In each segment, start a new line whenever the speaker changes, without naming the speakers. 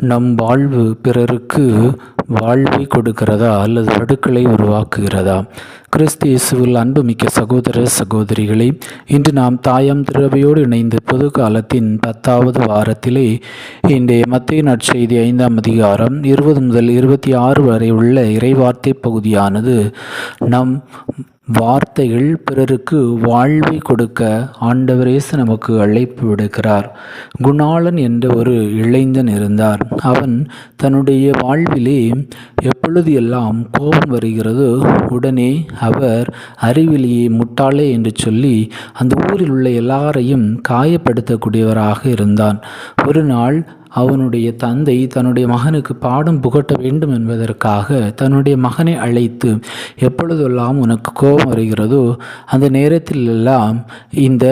நம் வாழ்வு பிறருக்கு வாழ்வை கொடுக்கிறதா அல்லது வடுக்களை உருவாக்குகிறதா? கிறிஸ்து இயேசுவில் அன்புமிக்க சகோதர சகோதரிகளை, இன்று நாம் தாயாம் திருவையோடு இணைந்து பொது காலத்தின் 10வது வாரத்திலே இன்றைய மத்தேயு நற்செய்தி 5ஆம் அதிகாரம் 20 முதல் 26 வரை உள்ள இறைவார்த்தை பகுதியானது நம் வார்த்தைகள் பிறருக்கு வாழ்வை கொடுக்க ஆண்டவர் இயேசு நமக்கு அழைப்பு விடுக்கிறார். குணாளன் என்ற ஒரு இளைஞன் இருந்தார். அவன் தன்னுடைய வாழ்விலே எப்பொழுது எல்லாம் கோபம் வருகிறதோ உடனே அவர் அறிவிலியே முட்டாளே என்று சொல்லி அந்த ஊரில் உள்ள எல்லாரையும் காயப்படுத்தக்கூடியவராக இருந்தான். ஒரு நாள் அவனுடைய தந்தை தன்னுடைய மகனுக்கு பாடம் புகட்ட வேண்டும் என்பதற்காக தன்னுடைய மகனை அழைத்து, எப்பொழுதெல்லாம் உனக்கு கோபம் வருகிறதோ அந்த நேரத்தில் எல்லாம் இந்த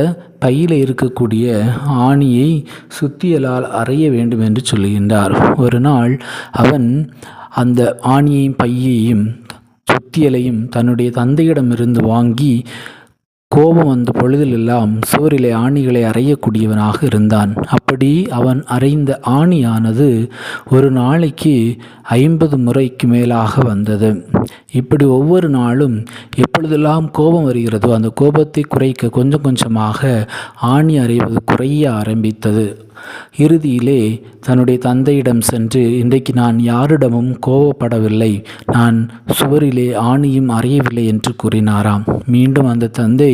பையில் இருக்கக்கூடிய ஆணியை சுத்தியலால் அறைய வேண்டும் என்று சொல்லுகின்றார். ஒரு நாள் அவன் அந்த ஆணியையும் பையையும் சுத்தியலையும் தன்னுடைய தந்தையிடமிருந்து வாங்கி கோபம் வந்த பொழுதிலெல்லாம் சுவரிலே ஆணிகளை அறையக்கூடியவனாக இருந்தான். அப்படி அவன் அறைந்த ஆணியானது ஒரு நாளைக்கு 50 முறைக்கு மேலாக வந்தது. இப்படி ஒவ்வொரு நாளும் எப்பொழுதெல்லாம் கோபம் வருகிறதோ அந்த கோபத்தை குறைக்க கொஞ்சம் கொஞ்சமாக ஆணி அறைவது குறைய ஆரம்பித்தது. இறுதியிலே தன்னுடைய தந்தையிடம் சென்று, இன்றைக்கு நான் யாரிடமும் கோபப்படவில்லை, நான் சுவரிலே ஆணியும் அறையவில்லை என்று கூறினாராம். மீண்டும் அந்த தந்தை,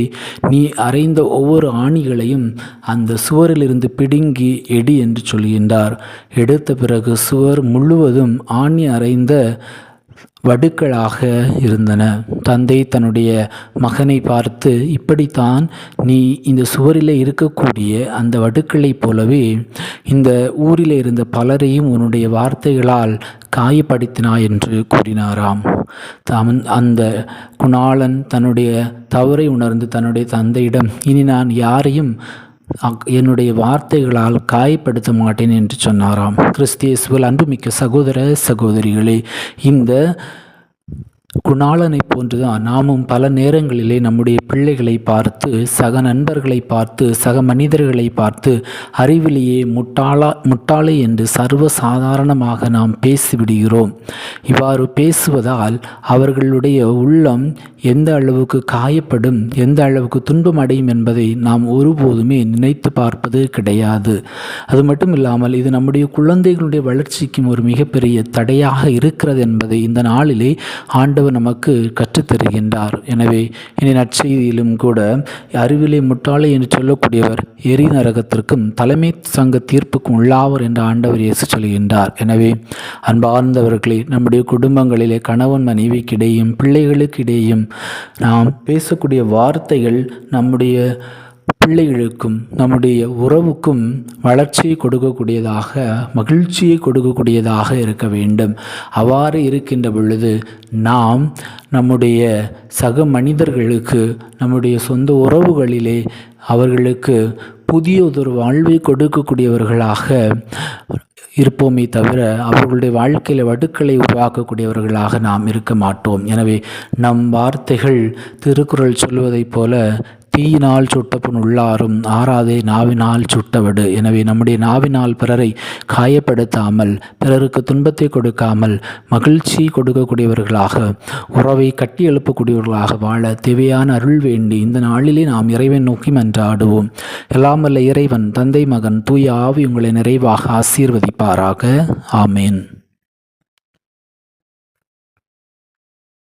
நீ அறைந்த ஒவ்வொரு ஆணிகளையும் அந்த சுவரிலிருந்து பிடுங்கி எடி என்று சொல்கின்றார். எடுத்த பிறகு சுவர் முழுவதும் ஆணி அறைந்த வடுக்களாக இருந்தன. தந்தை தன்னுடைய மகனை பார்த்து, இப்படித்தான் நீ இந்த சுவரில் இருக்கக்கூடிய அந்த வடுக்களைப் போலவே இந்த ஊரில் இருந்த பலரையும் உன்னுடைய வார்த்தைகளால் காயப்படுத்தினாய் என்று கூறினாராம். அந்த குணாளன் தன்னுடைய தவறை உணர்ந்து தன்னுடைய தந்தையிடம், இனி நான் யாரையும் என்னுடைய வார்த்தைகளால் காயப்படுத்த மாட்டேன் என்று சொன்னாராம். கிறிஸ்து இயேசுவில் அன்புமிக்க சகோதர சகோதரிகளே, இந்த குணாளனை போன்றுதான் நாமும் பல நேரங்களிலே நம்முடைய பிள்ளைகளை பார்த்து, சக நண்பர்களை பார்த்து, சக மனிதர்களை பார்த்து அறிவிலேயே முட்டாளே என்று சர்வசாதாரணமாக நாம் பேசிவிடுகிறோம். இவ்வாறு பேசுவதால் அவர்களுடைய உள்ளம் எந்த அளவுக்கு காயப்படும், எந்த அளவுக்கு துன்பம் அடையும் என்பதை நாம் ஒருபோதுமே நினைத்து பார்ப்பது கிடையாது. அது மட்டும் இல்லாமல் இது நம்முடைய குழந்தைகளுடைய வளர்ச்சிக்கும் ஒரு மிகப்பெரிய தடையாக இருக்கிறது என்பதை இந்த நாளிலே ஆண்டவர் நமக்கு கற்றுத்தருகின்றார். எனவே இனி நற்செய்தியிலும் கூட அறிவிலே முட்டாளே என்று சொல்லக்கூடியவர் எரி நரகத்திற்கும் தலைமை சங்க தீர்ப்புக்கும் உள்ளாவர் என்று ஆண்டவர் இயேசு சொல்கின்றார். எனவே அன்பார்ந்தவர்களே, நம்முடைய குடும்பங்களிலே கணவன் மனைவிக்கிடையும் பிள்ளைகளுக்கிடையும் நாம் பேசக்கூடிய வார்த்தைகள் நம்முடைய பிள்ளைகளுக்கும் நம்முடைய உறவுக்கும் வளர்ச்சியை கொடுக்கக்கூடியதாக, மகிழ்ச்சியை கொடுக்கக்கூடியதாக இருக்க வேண்டும். அவ்வாறு இருக்கின்ற பொழுது நாம் நம்முடைய சக மனிதர்களுக்கு, நம்முடைய சொந்த உறவுகளிலே அவர்களுக்கு புதியதொரு வாழ்வை கொடுக்கக்கூடியவர்களாக இருப்போமே தவிர அவர்களுடைய வாழ்க்கையில் வடுக்களை உருவாக்கக்கூடியவர்களாக நாம் இருக்க மாட்டோம். எனவே நம் வார்த்தைகள் திருக்குறள் சொல்வதைப் போல தீயினால் சுட்டப்புண் உள்ளாரும் ஆறாதே நாவினால் சுட்டவடு. எனவே நம்முடைய நாவினால் பிறரை காயப்படுத்தாமல், பிறருக்கு துன்பத்தை கொடுக்காமல், மகிழ்ச்சி கொடுக்கக்கூடியவர்களாக, உறவை கட்டி எழுப்பக்கூடியவர்களாக வாழ தேவையான அருள் வேண்டி இந்த நாளிலே நாம் இறைவன் நோக்கி மன்றாடுவோம். எல்லாம் வல்ல இறைவன், தந்தை, மகன், தூய ஆவி உங்களை நிறைவாக ஆசீர்வதிப்பாராக. ஆமேன்.